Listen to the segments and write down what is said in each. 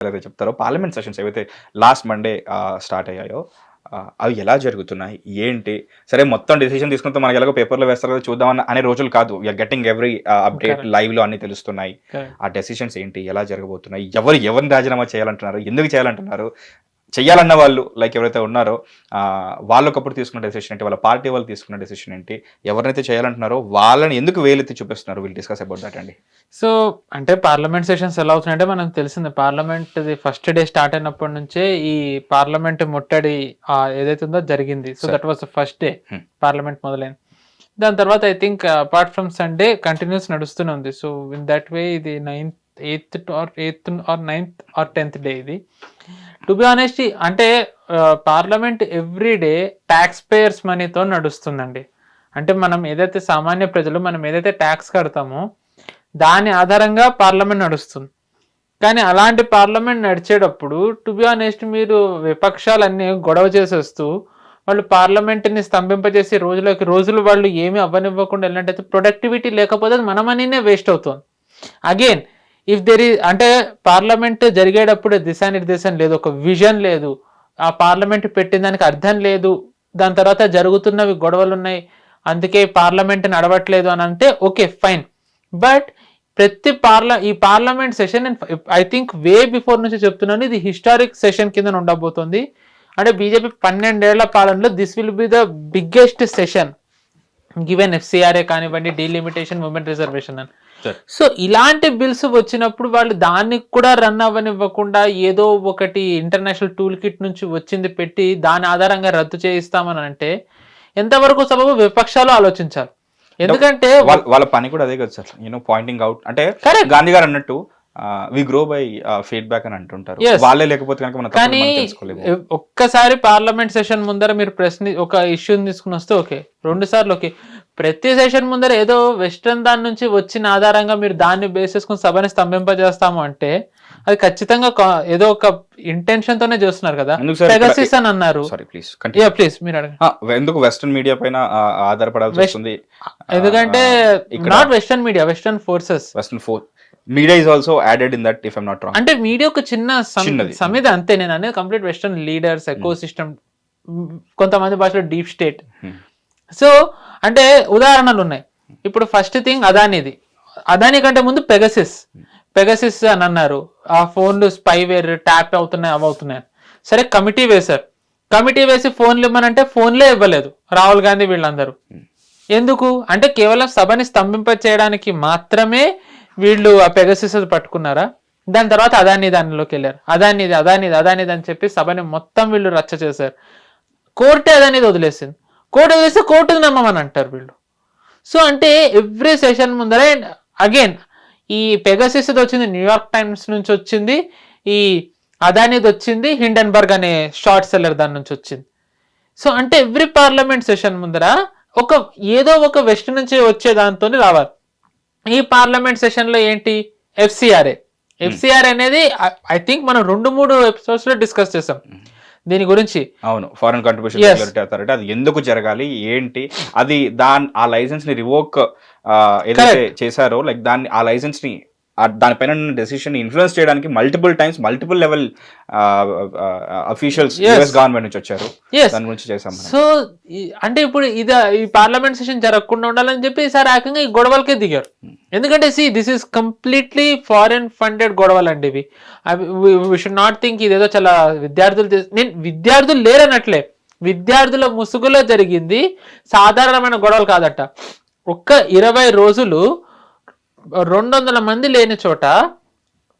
ఏదైతే చెప్తారో parliament sessions ఏవైతే లాస్ట్ మండే స్టార్ట్ అయ్యాయో అవి ఎలా జరుగుతున్నాయి? ఏంటి? సరే మొత్తం డెసిషన్ తీసుకుంటే మనకి ఎలాగో పేపర్‌లో వేస్తారు కదా! చూద్దాం అనే రోజులు కాదు. We are getting every update correct. లైవ్‌లో అన్నీ తెలుస్తున్నాయి. కరెక్ట్. ఆ డెసిషన్స్ ఏంటి? ఎలా జరగబోతున్నాయి? ఎవరిని రాజీనామా చేయాలంటున్నారు? ఎందుకు చేయాలంటున్నారు? చెయ్యాలన్న వాళ్ళు లైక్ ఎవరైతే ఉన్నారో వాళ్ళొకప్పుడు తీసుకున్న డెసిషన్ ఏంటి? వాళ్ళ పార్టీ వాళ్ళు తీసుకున్న డెసిషన్ ఏంటి? ఎవరినైతే చేయాలంటున్నారో వాళ్ళని ఎందుకు వేలెత్తి చూపిస్తున్నారు? విల్ డిస్కస్ అబౌట్ దట్ అండి. సో అంటే పార్లమెంట్ సెషన్స్ ఎలా అవుతున్నాయంటే మనకు తెలిసిందే. పార్లమెంట్ ఫస్ట్ డే స్టార్ట్ అయినప్పటి నుంచే ఈ పార్లమెంట్ ముట్టడి ఏదైతే ఉందో జరిగింది. So Sir. That was the first day Hmm. Parliament మొదలైంది. దాని తర్వాత I think apart from Sunday continuous నడుస్తూనే ఉంది. సో ఇన్ దట్ వే ఇది 8th or 9th or 10th day ఇది. టు బి ఆనెస్ట్ అంటే parliament every day tax payers మనీతో నడుస్తుందండి. అంటే మనం ఏదైతే సామాన్య ప్రజలు మనం ఏదైతే ట్యాక్స్ కడతామో దాని ఆధారంగా పార్లమెంట్ నడుస్తుంది. కానీ అలాంటి పార్లమెంట్ నడిచేటప్పుడు టు బి ఆనెస్ట్ మీరు విపక్షాలన్నీ గొడవ చేసేస్తూ వాళ్ళు పార్లమెంట్ని స్తంభింపజేసి రోజులు వాళ్ళు ఏమీ అవ్వనివ్వకుండా వెళ్ళినట్టయితే ప్రొడక్టివిటీ లేకపోతే అది మన మనీనే వేస్ట్ అవుతుంది. అగైన్ ఇఫ్ దెర్ ఈజ్ అంటే పార్లమెంట్ జరిగేటప్పుడు దిశానిర్దేశం లేదు, ఒక విజన్ లేదు, ఆ పార్లమెంట్ పెట్టిన దానికి అర్థం లేదు, దాని తర్వాత జరుగుతున్నవి గొడవలు ఉన్నాయి, అందుకే పార్లమెంట్ నడవట్లేదు అని అంటే ఓకే ఫైన్. బట్ ప్రతి ఈ parliament session I think way before నుంచి చెప్తున్నాను, ఇది హిస్టారిక్ సెషన్ కింద ఉండబోతుంది. అంటే బీజేపీ 12 ఏళ్ల పాలనలో this will be the biggest session given FCRA కానివ్వండి, డీలిమిటేషన్, ఉమెన్ రిజర్వేషన్ అని. సో ఇలాంటి బిల్స్ వచ్చినప్పుడు వాళ్ళు దానికి కూడా రన్ అవ్వనివ్వకుండా ఏదో ఒకటి ఇంటర్నేషనల్ టూల్ కిట్ నుంచి వచ్చింది పెట్టి దాని ఆధారంగా రద్దు చేయిస్తామని అంటే ఎంతవరకు సబబు విపక్షాలు ఆలోచించాలి. ఎందుకంటే వాళ్ళ పని కూడా అదే కదా సార్. పాయింటింగ్ అవుట్ అంటే Correct. గాంధీ గారు అన్నట్టు వి గ్రో బై ఫీడ్‌బ్యాక్ అని అంటుంటారు. Yes. వాళ్ళే లేకపోతే కనుక మనం కానీ తెలుసుకోలేము. ఒక్కసారి పార్లమెంట్ సెషన్ ముందర మీరు ఒక ఇష్యూని తీసుకుని వస్తే ఓకే, 2 సార్లు ఓకే, ప్రతి సెషన్ ముందర ఏదో వెస్ట్రన్ దాని నుంచి వచ్చిన ఆధారంగా మీరు దాన్ని బేస్ చేసుకుని సభని స్తంభింపజేస్తాము అంటే అది ఖచ్చితంగా ఏదో ఒక ఇంటెన్షన్ తోనే చేస్తున్నారు కదా. ఎందుకు సార్ పెగాసిస్ అని అన్నారు. సారీ ప్లీజ్ ప్లీజ్ మీరు అడగండి. ఎందుకు వెస్టర్న్ మీడియా పైన ఆధారపడాల్సి వస్తుంది? ఎందుకంటే not western media, western forces, western four media is also added in that if I'm not wrong. అంటే మీడియా ఒక చిన్న చిన్నది. సమితి అంతే. నేను అనేది complete western leaders, eco system, కొంతమంది భాషలో డీప్ స్టేట్. సో అంటే ఉదాహరణలు ఉన్నాయి. ఇప్పుడు ఫస్ట్ థింగ్ అదానీ కంటే ముందు పెగసిస్ అని అన్నారు. ఆ ఫోన్లు స్పైవేర్ ట్యాప్ అవుతున్నాయి, అవి అవుతున్నాయి. సరే కమిటీ వేశారు. కమిటీ వేసి ఫోన్లు ఇవ్వనంటే ఫోన్లే ఇవ్వలేదు రాహుల్ గాంధీ వీళ్ళందరూ. ఎందుకు అంటే కేవలం సభని స్తంభింప చేయడానికి మాత్రమే వీళ్ళు ఆ పెగసిస్ పట్టుకున్నారా? దాని తర్వాత దానిలోకి వెళ్ళారు. అదానిది అని చెప్పి సభని మొత్తం వీళ్ళు రచ్చ చేశారు. కోర్టే అదానిది వదిలేసింది. కోర్టు వదిలేస్తే కోర్టుని నమ్మమని అంటారు వీళ్ళు. సో అంటే ఎవ్రీ సెషన్ ముందరే అగైన్ ఈ పెగసిస్ వచ్చింది, న్యూయార్క్ టైమ్స్ నుంచి వచ్చింది, ఈ అదానిది వచ్చింది, హిండెన్బర్గ్ అనే షార్ట్ సెల్లర్ దాని నుంచి వచ్చింది. సో అంటే ఎవ్రీ పార్లమెంట్ సెషన్ ముందర ఏదో ఒక వెస్ట్ నుంచి వచ్చే దాంతో రావాలి. ఈ పార్లమెంట్ సెషన్ లో ఏంటి ఎఫ్సిఆర్ఏ అనేది ఐ థింక్ మనం 2-3 ఎపిసోడ్స్ లో డిస్కస్ చేసాం దీని గురించి. అవును, ఫారెన్ కంట్రిబ్యూషన్ రెగ్యులేటరీ అథారిటీ అది ఎందుకు జరగాలి, ఏంటి, అది ఆ లైసెన్స్ ని రివోక్ ఏదైతే చేశారో లైక్ ఆ లైసెన్స్ ని దానిపైన డెసిషన్ ఇన్ఫ్లుయెన్స్ చేయడానికి multiple level officials US government నుంచి వచ్చారు. దాని గురించి చేసాం. సో అంటే ఇప్పుడు ఈ పార్లమెంట్ సెషన్ జరగకుండా ఉండాలని చెప్పి ఈసారి ఏకంగా ఈ గొడవలకే దిగారు. ఎందుకంటే this is completely foreign funded గొడవలు అండి ఇవి. వి షుడ్ నాట్ థింక్ ఇదేదో చాలా విద్యార్థులు లేరనట్లే, విద్యార్థుల ముసుగులో జరిగింది, సాధారణమైన గొడవలు కాదట. ఒక్క 20 రోజులు 200 మంది లేని చోట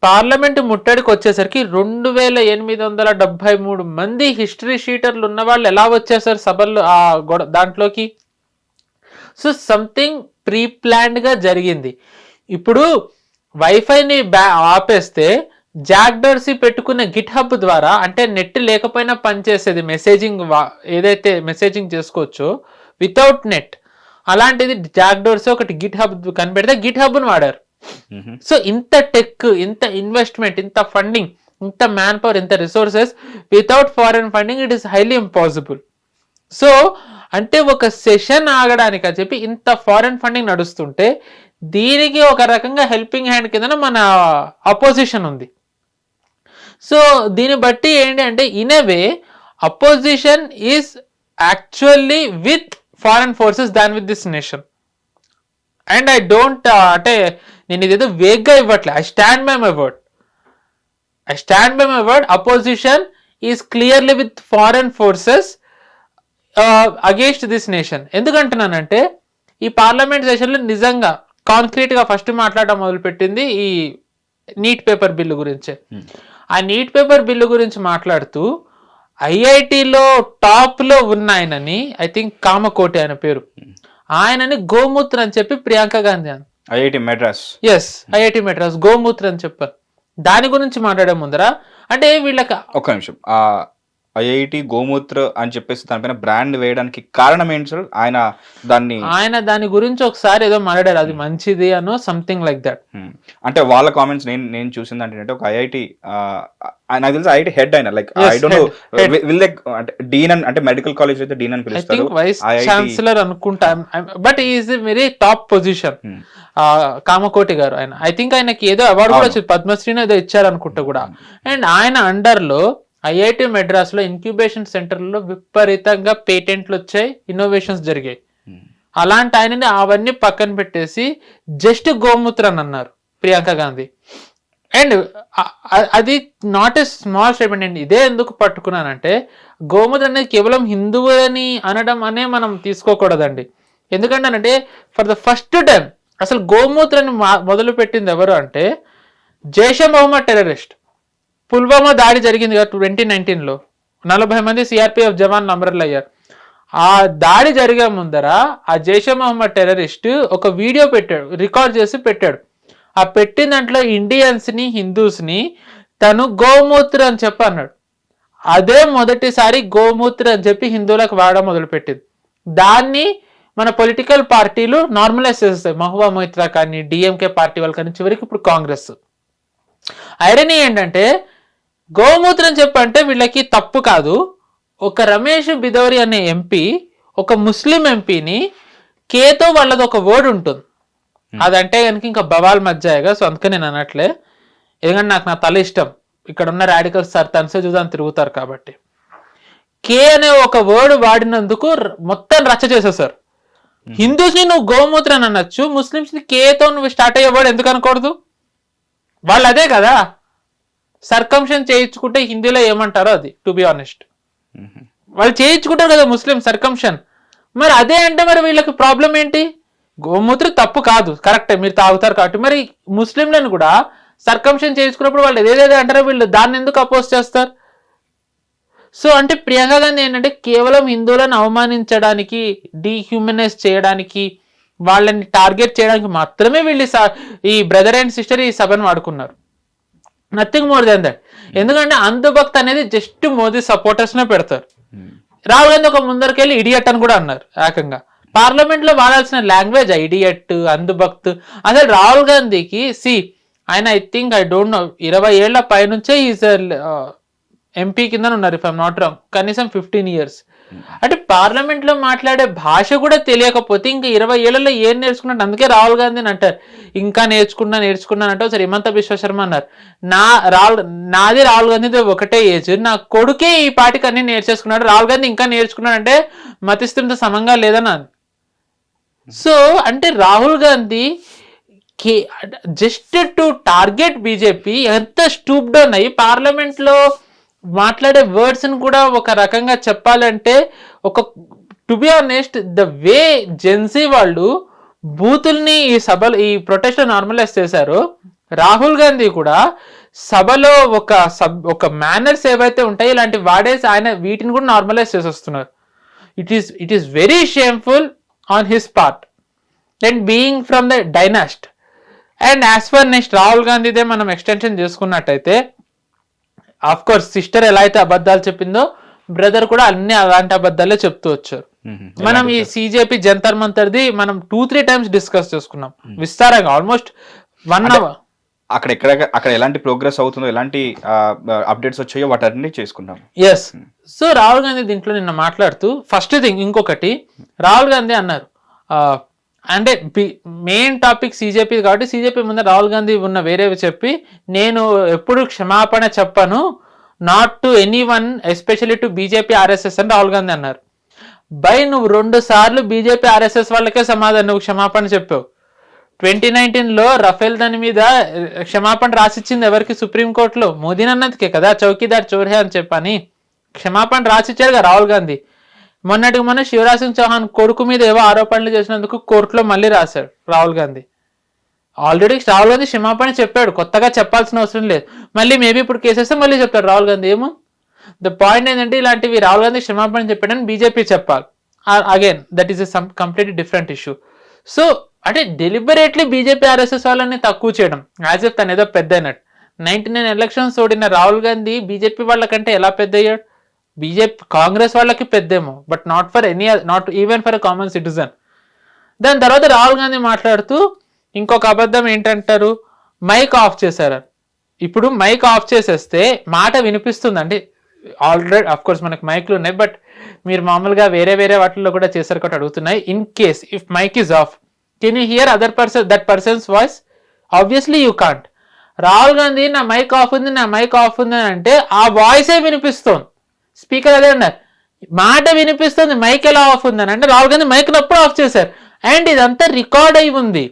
పార్లమెంటు ముట్టడికి వచ్చేసరికి 2873 మంది హిస్టరీ షీటర్లు ఉన్న వాళ్ళు ఎలా వచ్చేసారు సభల్లో దాంట్లోకి. సో సంథింగ్ ప్రీ ప్లాన్డ్ గా జరిగింది. ఇప్పుడు వైఫైని ఆపేస్తే జాక్ డోర్సీ పెట్టుకున్న గిట్ హబ్ ద్వారా, అంటే నెట్ లేకపోయినా పనిచేసేది మెసేజింగ్, ఏదైతే మెసేజింగ్ చేసుకోవచ్చో వితౌట్ నెట్, అలాంటిది జాక్ డోర్సీ ఒకటి గిట్ హబ్ కనిపెడితే గిట్ హబ్ ను వాడారు. సో ఇంత టెక్, ఇంత ఇన్వెస్ట్మెంట్, ఇంత ఫండింగ్, ఇంత మ్యాన్ పవర్, ఇంత resources without foreign funding it is highly impossible. So అంటే ఒక సెషన్ ఆగడానికి అని చెప్పి ఇంత ఫారెన్ ఫండింగ్ నడుస్తుంటే దీనికి ఒక రకంగా హెల్పింగ్ హ్యాండ్ కింద మన అపోజిషన్ ఉంది. సో దీన్ని బట్టి ఏంటి అంటే in a way opposition is actually with foreign forces than with this nation. And I don't అంటే నేను ఇదేదో వేగ్గా ఇవ్వట్లే. I stand by my word. Opposition is clearly with foreign forces against this nation. ఎందుకంటున్నానంటే ఈ పార్లమెంట్ సెషన్లో నిజంగా కాంక్రీట్గా first మాట్లాడడం మొదలుపెట్టింది ఈ నీట్ పేపర్ బిల్లు గురించే. ఆ నీట్ పేపర్ బిల్లు గురించి మాట్లాడుతూ ఐఐటిలో టాప్లో ఉన్న ఆయనని, ఐ థింక్ కామకోటి ఆయన పేరు, ఆయనని గోమూత్ర అని చెప్పి ప్రియాంక గాంధీ అని ఐఐటి మెడ్రాస్ గోమూత్ర అని చెప్పారు. దాని గురించి మాట్లాడే ముందర అంటే వీళ్ళకి ఒక్క నిమిషం, ఐఐటి గోమూత్ర అని చెప్పేసి దానిపైన బ్రాండ్ వేయడానికి కారణం ఏంటి సార్? ఆయన దాని గురించి ఒకసారి ఏదో మాట్లాడారు, అది మంచిది అనో సంథింగ్ లైక్ దట్. అంటే వాళ్ళ కామెంట్స్ నేను చూసింది అంటే ఒక ఐఐటి నాకు తెలిసి ఐఐటి హెడ్ అయినా like I don't know will like అంటే డీన్ అంటే మెడికల్ కాలేజ్ అయితే డీన్ అని పిలుస్తారు, వైస్ ఛాన్సలర్ అనుకుంటా. But is very top position Kamakoti గారు. ఆయన ఐ థింక్ ఆయనకి ఏదో అవార్డు కూడా వచ్చింది, పద్మశ్రీని ఏదో ఇచ్చారు అనుకుంటా కూడా. అండ్ ఆయన అండర్ లో ఐఐటి మెడ్రాస్ లో ఇన్క్యుబేషన్ సెంటర్లో విపరీతంగా పేటెంట్లు వచ్చాయి, ఇన్నోవేషన్స్ జరిగాయి. అలాంటి ఆయనని అవన్నీ పక్కన పెట్టేసి జస్ట్ గోమూత్ర అని అన్నారు ప్రియాంక గాంధీ. అండ్ అది నాట్ ఎ స్మాల్ స్టేట్మెంట్ అండి. ఇదే ఎందుకు పట్టుకున్నానంటే గోమూత్ర అనేది కేవలం హిందువులని అనడం అనే మనం తీసుకోకూడదండి. ఎందుకంటే ఫర్ ద ఫస్ట్ టైం అసలు గోమూత్రని మొదలు పెట్టింది ఎవరు అంటే జైషే మొహమ్మద్ టెర్రరిస్ట్. పుల్వామా దాడి జరిగింది కదా 2019లో, 40 మంది సిఆర్పిఎఫ్ జవాన్లు అమరులు అయ్యారు. ఆ దాడి జరిగే ముందర ఆ జైషే మొహమ్మద్ టెర్రరిస్ట్ ఒక వీడియో పెట్టాడు, రికార్డ్ చేసి పెట్టాడు. ఆ పెట్టిన దాంట్లో ఇండియన్స్ని హిందూస్ని తను గోమూత్ర అని చెప్పి అన్నాడు. అదే మొదటిసారి గోమూత్ర అని చెప్పి హిందువులకు వాడడం మొదలుపెట్టింది. దాన్ని మన పొలిటికల్ పార్టీలు నార్మలైజ్ చేస్తాయి, మహువా మొయిత్రా కానీ డిఎంకే పార్టీ వాళ్ళు కానీ చివరికి ఇప్పుడు కాంగ్రెస్. ఐరనీ ఏంటంటే గోమూత్ర అని చెప్పంటే వీళ్ళకి తప్పు కాదు. ఒక రమేష్ బిదౌరి అనే ఎంపీ ఒక ముస్లిం ఎంపీని కేతో వాళ్ళది ఒక వర్డ్ ఉంటుంది, అదంటే కనుక ఇంకా బవాల్ మధ్యాయగా. సో అందుకే నేను అనట్లే, ఎందుకంటే నాకు నా తల ఇష్టం, ఇక్కడ ఉన్న రాడికల్స్ సార్ తనసే చూద్దాం తిరుగుతారు కాబట్టి. కే అనే ఒక వర్డ్ వాడినందుకు మొత్తం రచ్చ చేసేసారు. హిందూస్ ని నువ్వు గోమూత్ర అని అనొచ్చు, ముస్లిమ్స్ ని కేతో నువ్వు స్టార్ట్ అయ్యే వర్డ్ ఎందుకు అనకూడదు? వాళ్ళు అదే కదా సర్కంషన్ చేయించుకుంటే హిందీలో ఏమంటారో అది. టు బి ఆనెస్ట్ వాళ్ళు చేయించుకుంటారు కదా ముస్లిం సర్కంషన్, మరి అదే అంటే మరి వీళ్ళకి ప్రాబ్లం ఏంటి? గోమూత్ర తప్పు కాదు, కరెక్టే, మీరు తాగుతారు కాబట్టి. మరి ముస్లింలను కూడా సర్కంషన్ చేయించుకున్నప్పుడు వాళ్ళు ఏదేదో అంటారో వీళ్ళు దాన్ని ఎందుకు అపోజ్ చేస్తారు? సో అంటే ప్రియాంక గాంధీ ఏంటంటే కేవలం హిందువులను అవమానించడానికి, డీహ్యూమనైజ్ చేయడానికి, వాళ్ళని టార్గెట్ చేయడానికి మాత్రమే వీళ్ళు ఈ బ్రదర్ అండ్ సిస్టర్ ఈ సభను వాడుకున్నారు, నథింగ్ మోర్ దెన్ దట్. ఎందుకంటే అంధభక్త్ అనేది జస్ట్ మోదీ సపోర్టర్స్ నే పెడతారు. రాహుల్ గాంధీ ఒక ముందరికెళ్ళి ఇడియట్ అని కూడా అన్నారు ఏకంగా. పార్లమెంట్ లో వాడాల్సిన లాంగ్వేజ్ ఇడియట్, అంధభక్త్. అసలు రాహుల్ గాంధీకి ఆయన I think I don't know 20 ఏళ్ల పైనుంచే ఈజ్ ఎంపీ కింద ఉన్నారు, ఇఫ్ ఐఎమ్ నాట్ రాంగ్, కనీసం 15 years. అంటే పార్లమెంట్ లో మాట్లాడే భాష కూడా తెలియకపోతే ఇంకా 20 ఏళ్లలో ఏం నేర్చుకున్నట్టు. అందుకే రాహుల్ గాంధీని అంటారు ఇంకా నేర్చుకున్నాను అంటే సరే హిమంత బిశ్వ శర్మ అన్నారు, నాది రాహుల్ గాంధీతో ఒకటే ఏజ్, నా కొడుకే ఈ పాటికి అన్ని నేర్చేసుకున్నాడు, రాహుల్ గాంధీ ఇంకా నేర్చుకున్నాడు అంటే మతిస్థిమిత సమంగా లేదని. సో అంటే Rahul Gandhi just to target BJP ఎంత స్టూప్ డౌన్ అయ్యి పార్లమెంట్ లో మాట్లాడే వర్డ్స్ ని కూడా ఒక రకంగా చెప్పాలంటే ఒక to be honest the way Gen Z వాళ్ళు బూతుల్ని ఈ సభలో ఈ ప్రొటెస్ట్ నార్మలైజ్ చేశారు, రాహుల్ గాంధీ కూడా సభలో ఒక మేనర్స్ ఏవైతే ఉంటాయో ఇలాంటి వాడేసి ఆయన వీటిని కూడా నార్మలైజ్ చేసేస్తున్నారు. It is very shameful on his part and being from the dynast. And as for next Rahul గాంధీదే మనం ఎక్స్టెన్షన్ చేసుకున్నట్టయితే ఆఫ్ కోర్స్ సిస్టర్ ఎలా అయితే అబద్ధాలు చెప్పిందో బ్రదర్ కూడా అన్ని అలాంటి అబద్ధాలే చెప్తూ వచ్చారు. మనం ఈ సిజేపీ జంతర్ మంతర్ది మనం 2-3 times డిస్కస్ చేసుకున్నాం విస్తారంగా, ఆల్మోస్ట్ 1 hour. అక్కడ ఎలాంటి ప్రోగ్రెస్ అవుతుందో, ఎలాంటి అప్డేట్స్ వచ్చాయో వాటన్ని చేసుకున్నాం. ఎస్. సో రాహుల్ గాంధీ దీంట్లో నిన్న మాట్లాడుతూ ఫస్ట్ థింగ్ ఇంకొకటి రాహుల్ గాంధీ అన్నారు అంటే మెయిన్ టాపిక్ సీజేపీ కాబట్టి సీజేపీ ముందు రాహుల్ గాంధీ ఉన్న వేరేవి చెప్పి నేను ఎప్పుడు క్షమాపణ చెప్పను, not to any one especially to BJP RSS అని రాహుల్ గాంధీ అన్నారు. నువ్వు 2 సార్లు బీజేపీ ఆర్ఎస్ఎస్ వాళ్ళకే సమాధానం నువ్వు క్షమాపణ చెప్పావు. 2019లో రఫేల్ దాని మీద క్షమాపణ రాసిచ్చింది ఎవరికి? సుప్రీంకోర్టులో మోదీని అన్నదికే కదా, చౌకీదార్ చోర్హే అని చెప్పని క్షమాపణ రాసిచ్చారుగా రాహుల్ గాంధీ. మొన్నటికి మొన్న శివరాజ్ సింగ్ చౌహాన్ కొడుకు మీద ఏవో ఆరోపణలు చేసినందుకు కోర్టులో మళ్ళీ రాశాడు రాహుల్ గాంధీ. ఆల్రెడీ రాహుల్ గాంధీ క్షమాపణ చెప్పాడు, కొత్తగా చెప్పాల్సిన అవసరం లేదు. మళ్ళీ మేబీ ఇప్పుడు కేసేస్తే మళ్ళీ చెప్తాడు రాహుల్ గాంధీ. ఏమో ద పాయింట్ ఏంటంటే ఇలాంటివి రాహుల్ గాంధీ క్షమాపణ చెప్పాడని బీజేపీ చెప్పాలి. Again that is some completely different issue. So అంటే డెలిబరేట్లీ బీజేపీ ఆర్ఎస్ఎస్ వాళ్ళని తక్కువ చేయడం, యాజ్ ఎఫ్ తను ఏదో పెద్ద అయినట్టు. 99 ఎలక్షన్స్ ఓడిన రాహుల్ గాంధీ బీజేపీ వాళ్ళకంటే ఎలా పెద్ద అయ్యాడు? బీజేపీ కాంగ్రెస్ వాళ్ళకి పెద్దేమో, but not even for a common citizen. దాని తర్వాత రాహుల్ గాంధీ మాట్లాడుతూ ఇంకొక అబద్ధం ఏంటంటారు, మైక్ ఆఫ్ చేశారు. ఇప్పుడు మైక్ ఆఫ్ చేసేస్తే మాట వినిపిస్తుందండి. ఆల్రెడీ అఫ్ కోర్స్ మనకు మైక్లు ఉన్నాయి, బట్ మీరు మామూలుగా వేరే వాటిల్లో కూడా చేశారు కాబట్టి అడుగుతున్నాయి. In case if mic is off, can you hear that person's voice? Obviously you can't. Rahul Gandhi నా మైక్ ఆఫ్ ఉంది అని అంటే ఆ వాయిసే వినిపిస్తుంది. స్పీకర్ అదే అన్నారు, మాట వినిపిస్తుంది, మైక్ ఎలా ఆఫ్ ఉందని అంటే రాహుల్ గాంధీ మైక్ నప్పుడు ఆఫ్ చేశారు. అండ్ ఇదంతా రికార్డ్ అయి ఉంది.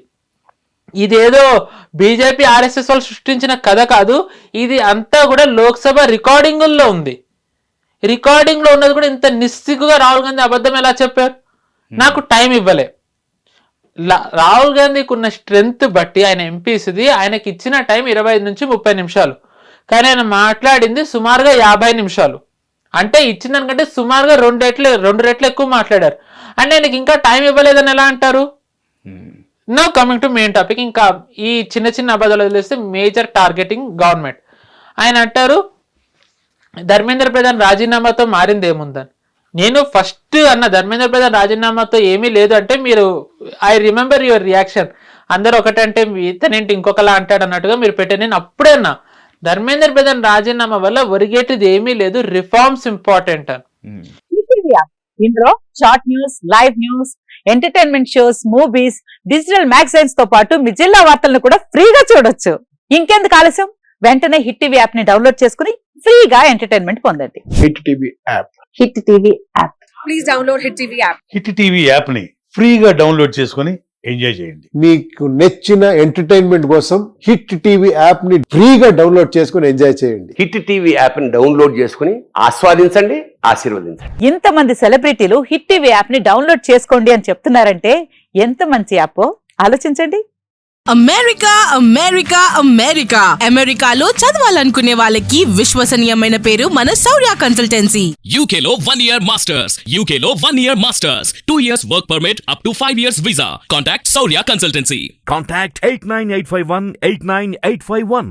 ఇదేదో బీజేపీ ఆర్ఎస్ఎస్ వాళ్ళు సృష్టించిన కథ కాదు, ఇది అంతా కూడా లోక్సభ రికార్డింగుల్లో ఉంది. రికార్డింగ్లో ఉన్నది కూడా ఇంత నిస్సిగ్గుగా రాహుల్ గాంధీ అబద్ధం ఎలా చెప్పారు? నాకు టైం ఇవ్వలే. రాహుల్ గాంధీకి ఉన్న స్ట్రెంగ్త్ బట్టి ఆయన ఎంపీస్ది, ఆయనకి ఇచ్చిన టైం 25 నుంచి 30 నిమిషాలు, కానీ ఆయన మాట్లాడింది సుమారుగా 50 నిమిషాలు. అంటే ఇచ్చిన దానికంటే సుమారుగా 2 రెట్లు ఎక్కువ మాట్లాడారు. అంటే ఆయనకి ఇంకా టైం ఇవ్వలేదని ఎలా అంటారు? Now coming to main topic. ఇంకా ఈ చిన్న అబద్ధాలు వదిలేస్తే మేజర్ టార్గెటింగ్ గవర్నమెంట్. ఆయన అంటారు ధర్మేంద్ర ప్రధాన్ రాజీనామాతో మారింది ఏముందని. నేను ఫస్ట్ అన్న ధర్మేంద్ర ప్రధాన్ రాజీనామాతో ఏమీ లేదు అంటే మీరు ఐ రిమెంబర్ యువర్ రియాక్షన్. అందరూ ఒకటంటే ఇతనేంటి ఇంకొకలా అంటాడు అన్నట్టుగా మీరు పెట్టారు. నేను అప్పుడే అన్నా ధర్మేంద్ర ప్రధాన్ రాజీనామా వల్ల ఒరిగేటిది ఏమీ లేదు, రిఫార్మ్స్ ఇంపార్టెంట్ అని. ఇందులో short news, live news, entertainment shows, movies, digital magazines తో పాటు మీ జిల్లా వార్తలను కూడా ఫ్రీగా చూడొచ్చు. ఇంకెందుకు ఆలస్యం, వెంటనే హిట్ టీవీ యాప్ ని డౌన్లోడ్ చేసుకుని ఫ్రీగా ఎంటర్టైన్మెంట్ పొందండి. Hit TV app. Hit TV app. Please download hit TV app. Hit TV app ని ఫ్రీగా డౌన్లోడ్ చేసుకుని ఎంజాయ్ చేయండి. మీకు నచ్చిన ఎంటర్టైన్మెంట్ కోసం హిట్ టీవీ యాప్ ని ఫ్రీగా డౌన్లోడ్ చేసుకుని ఎంజాయ్ చేయండి. హిట్ టీవీ యాప్ ని డౌన్లోడ్ చేసుకుని ఆస్వాదించండి, ఆశీర్వదించండి. ఇంతమంది సెలబ్రిటీలు హిట్ టీవీ యాప్ ని డౌన్లోడ్ చేసుకోండి అని చెప్తున్నారంటే ఎంత మంచి యాప్ ఆలోచించండి. అమెరికా అమెరికాలో చదవాలనుకునే వాళ్ళకి విశ్వసనీయమైన పేరు మన శౌర్య కన్సల్టెన్సీ. UK లో 1 year masters. UK లో 1 year masters. 2 years work permit up to 5 years visa. Contact Saurya Consultancy. Contact 89851 89851.